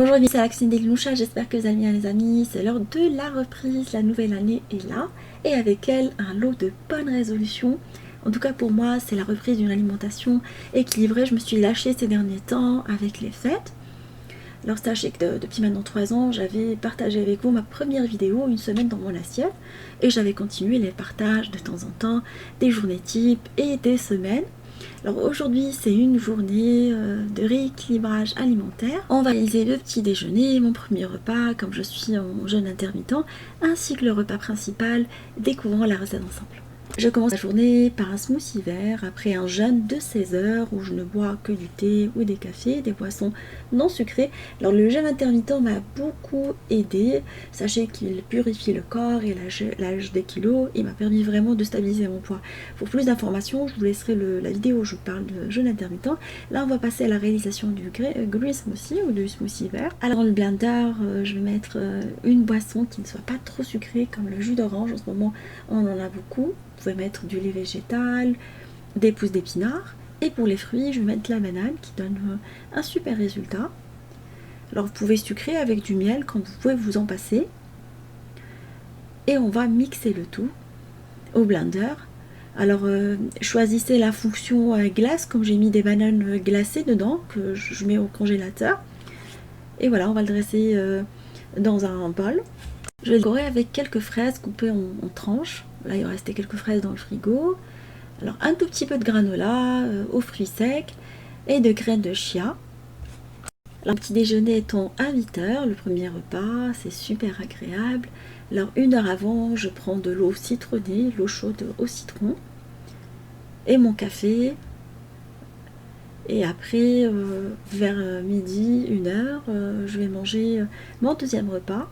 Bonjour, c'est Alexine Delinoucha, j'espère que vous allez bien les amis. C'est l'heure de la reprise, la nouvelle année est là et avec elle un lot de bonnes résolutions. En tout cas pour moi c'est la reprise d'une alimentation équilibrée. Je me suis lâchée ces derniers temps avec les fêtes. Alors sachez que depuis maintenant 3 ans j'avais partagé avec vous ma première vidéo, une semaine dans mon assiette, et j'avais continué les partages de temps en temps, des journées types et des semaines. Alors aujourd'hui c'est une journée de rééquilibrage alimentaire. On va réaliser le petit déjeuner, mon premier repas comme je suis en jeûne intermittent, ainsi que le repas principal, découvrant la recette ensemble. Je commence la journée par un smoothie vert après un jeûne de 16 heures où je ne bois que du thé ou des cafés, des boissons non sucrées. Alors le jeûne intermittent m'a beaucoup aidé. Sachez qu'il purifie le corps et lâche des kilos. Il m'a permis vraiment de stabiliser mon poids. Pour plus d'informations, je vous laisserai la vidéo où je parle de jeûne intermittent. Là, on va passer à la réalisation du green smoothie ou du smoothie vert. Alors dans le blender, je vais mettre une boisson qui ne soit pas trop sucrée comme le jus d'orange. En ce moment, on en a beaucoup. Vous pouvez mettre du lait végétal, des pousses d'épinards. Et pour les fruits, je vais mettre la banane qui donne un super résultat. Alors vous pouvez sucrer avec du miel quand vous pouvez vous en passer. Et on va mixer le tout au blender. Alors choisissez la fonction glace, comme j'ai mis des bananes glacées dedans, que je mets au congélateur. Et voilà, on va le dresser dans un bol. Je vais le décorer avec quelques fraises coupées en tranches. Là, il restait quelques fraises dans le frigo. Alors, un tout petit peu de granola aux fruits secs et de graines de chia. Alors, le petit déjeuner étant à 8 h, le premier repas, c'est super agréable. Alors, 1 heure avant, je prends de l'eau citronnée, l'eau chaude au citron, et mon café. Et après, vers midi, 1 h, je vais manger mon deuxième repas.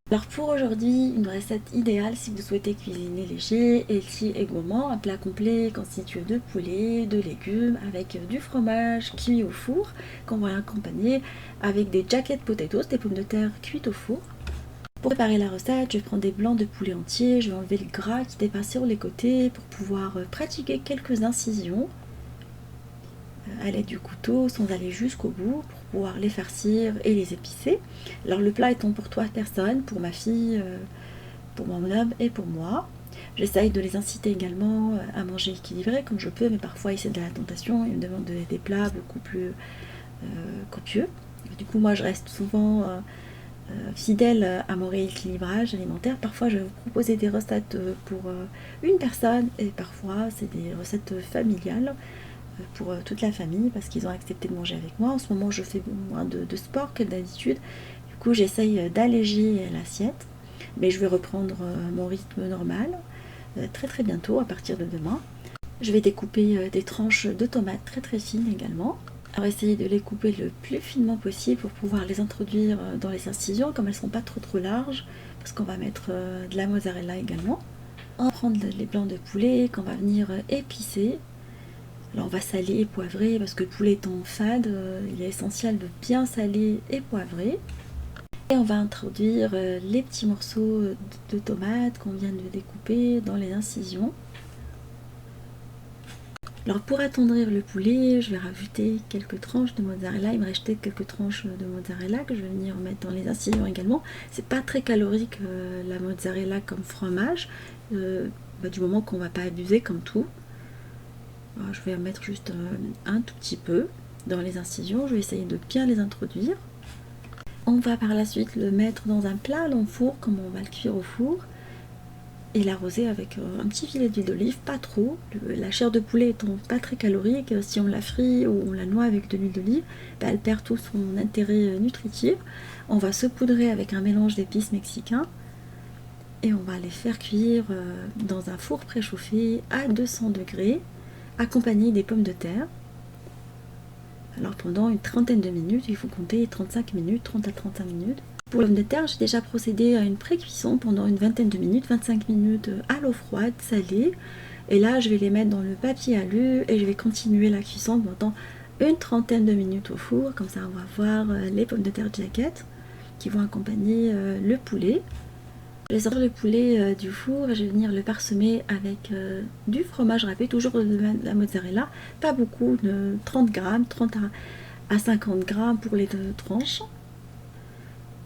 Alors pour aujourd'hui, une recette idéale si vous souhaitez cuisiner léger, healthy et gourmand, un plat complet constitué de poulet, de légumes, avec du fromage cuit au four, qu'on va accompagner avec des jacket potatoes, des pommes de terre cuites au four. Pour préparer la recette, je vais prendre des blancs de poulet entiers, je vais enlever le gras qui dépasse sur les côtés pour pouvoir pratiquer quelques incisions à l'aide du couteau sans aller jusqu'au bout pour pouvoir les farcir et les épicer. Alors le plat étant pour 3 personnes, pour ma fille, pour mon homme et pour moi. J'essaye de les inciter également à manger équilibré comme je peux, mais parfois c'est de la tentation, ils me demandent des plats beaucoup plus copieux. Du coup moi je reste souvent fidèle à mon rééquilibrage alimentaire. Parfois je vais vous proposer des recettes pour une personne et parfois c'est des recettes familiales pour toute la famille parce qu'ils ont accepté de manger avec moi. En ce moment je fais moins de sport que d'habitude, du coup j'essaye d'alléger l'assiette, mais je vais reprendre mon rythme normal très très bientôt à partir de demain. Je vais découper des tranches de tomates très très fines également. Alors essayer de les couper le plus finement possible pour pouvoir les introduire dans les incisions comme elles ne sont pas trop larges, parce qu'on va mettre de la mozzarella également. On va prendre les blancs de poulet qu'on va venir épicer. Alors on va saler et poivrer parce que le poulet étant fade, il est essentiel de bien saler et poivrer. Et on va introduire les petits morceaux de tomates qu'on vient de découper dans les incisions. Alors pour attendrir le poulet, je vais rajouter quelques tranches de mozzarella. Il me restait quelques tranches de mozzarella que je vais venir mettre dans les incisions également. C'est pas très calorique la mozzarella comme fromage, du moment qu'on ne va pas abuser comme tout. Alors, je vais en mettre juste un tout petit peu dans les incisions. Je vais essayer de bien les introduire. On va par la suite le mettre dans un plat à long four, comme on va le cuire au four, et l'arroser avec un petit filet d'huile d'olive, pas trop. La chair de poulet étant pas très calorique, si on la frit ou on la noie avec de l'huile d'olive, elle perd tout son intérêt nutritif. On va saupoudrer avec un mélange d'épices mexicains et on va les faire cuire dans un four préchauffé à 200 degrés, accompagné des pommes de terre. Alors pendant une trentaine de minutes, il faut compter 35 minutes, 30 à 35 minutes. Pour les pommes de terre, j'ai déjà procédé à une pré-cuisson pendant une vingtaine de minutes, 25 minutes à l'eau froide, salée. Et là, je vais les mettre dans le papier alu et je vais continuer la cuisson pendant une trentaine de minutes au four. Comme ça, on va voir les pommes de terre jacket qui vont accompagner le poulet. Je vais sortir le poulet du four et je vais venir le parsemer avec du fromage râpé, toujours de la mozzarella, pas beaucoup, de 30 grammes, 30 à 50 grammes pour les 2 tranches.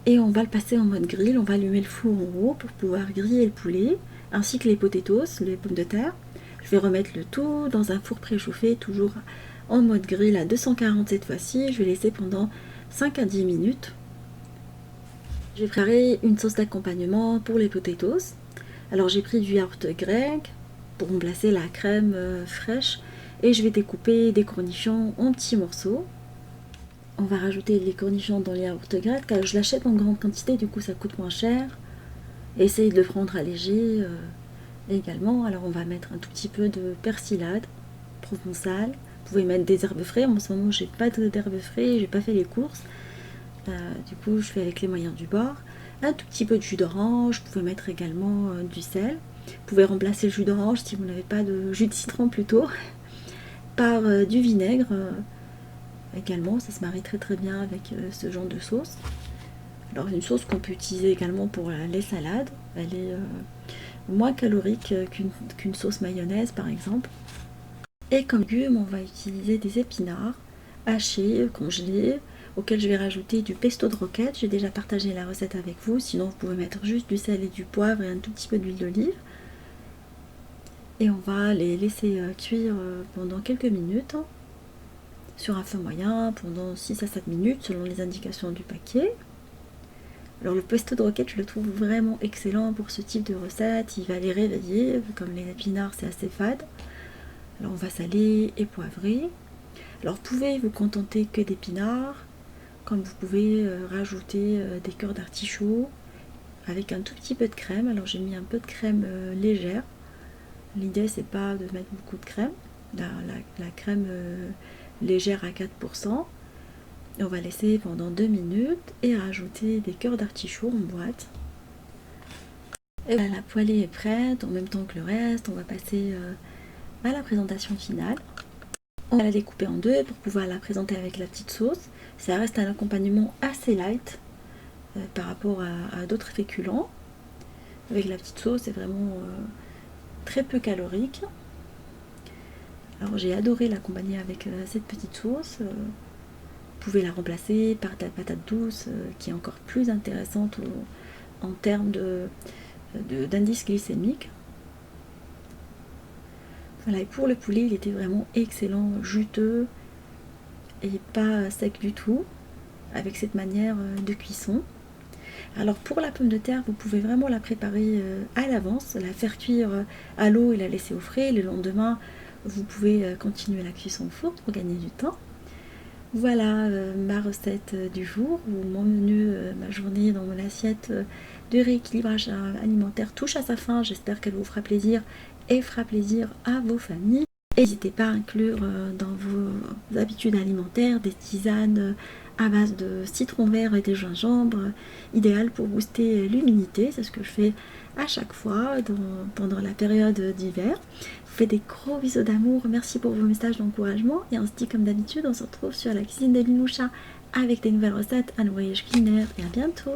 Et on va le passer en mode grill, on va allumer le four en haut pour pouvoir griller le poulet, ainsi que les potatoes, les pommes de terre. Je vais remettre le tout dans un four préchauffé, toujours en mode grill à 240 cette fois-ci. Je vais laisser pendant 5 à 10 minutes. J'ai préparé une sauce d'accompagnement pour les potatoes. Alors j'ai pris du yaourt grec pour remplacer la crème fraîche et je vais découper des cornichons en petits morceaux. On va rajouter les cornichons dans les yaourts grec car je l'achète en grande quantité, du coup ça coûte moins cher. Essayez de le prendre allégé également. Alors on va mettre un tout petit peu de persillade provençale. Vous pouvez mettre des herbes fraîches. En ce moment j'ai pas d'herbes fraîches, j'ai pas fait les courses. Du coup je fais avec les moyens du bord. Un tout petit peu de jus d'orange. Vous pouvez mettre également du sel. Vous pouvez remplacer le jus d'orange si vous n'avez pas de jus de citron plutôt par du vinaigre également. Ça se marie très très bien avec ce genre de sauce. Alors une sauce qu'on peut utiliser également pour les salades. Elle est moins calorique qu'une sauce mayonnaise par exemple. Et comme légumes, on va utiliser des épinards hachés, congelés, auxquels je vais rajouter du pesto de roquette. J'ai déjà partagé la recette avec vous, sinon vous pouvez mettre juste du sel et du poivre et un tout petit peu d'huile d'olive. Et on va les laisser cuire pendant quelques minutes sur un feu moyen, pendant 6 à 7 minutes selon les indications du paquet. Alors le pesto de roquette, je le trouve vraiment excellent pour ce type de recette. Il va les réveiller, comme les épinards c'est assez fade. Alors on va saler et poivrer. Alors vous pouvez vous contenter que d'épinards, comme vous pouvez rajouter des cœurs d'artichaut avec un tout petit peu de crème. Alors j'ai mis un peu de crème légère. L'idée c'est pas de mettre beaucoup de crème, la crème légère à 4%. Et on va laisser pendant 2 minutes et rajouter des cœurs d'artichaut en boîte. Et voilà, la poêlée est prête en même temps que le reste. On va passer à la présentation finale. On va la découper en deux pour pouvoir la présenter avec la petite sauce. Ça reste un accompagnement assez light par rapport à d'autres féculents. Avec la petite sauce, c'est vraiment très peu calorique. Alors j'ai adoré l'accompagner avec cette petite sauce. Vous pouvez la remplacer par de la patate douce qui est encore plus intéressante en termes d'indice glycémique. Voilà, et pour le poulet, il était vraiment excellent, juteux et pas sec du tout, avec cette manière de cuisson. Alors pour la pomme de terre, vous pouvez vraiment la préparer à l'avance, la faire cuire à l'eau et la laisser au frais. Le lendemain, vous pouvez continuer la cuisson au four pour gagner du temps. Voilà ma recette du jour, ou mon menu, ma journée dans mon assiette de rééquilibrage alimentaire touche à sa fin. J'espère qu'elle vous fera plaisir et fera plaisir à vos familles. N'hésitez pas à inclure dans vos habitudes alimentaires des tisanes à base de citron vert et de gingembre, idéal pour booster l'immunité. C'est ce que je fais à chaque fois pendant la période d'hiver. Je vous fais des gros bisous d'amour, merci pour vos messages d'encouragement et on se dit comme d'habitude, on se retrouve sur la cuisine de Linoucha avec des nouvelles recettes, un voyage culinaire et à bientôt.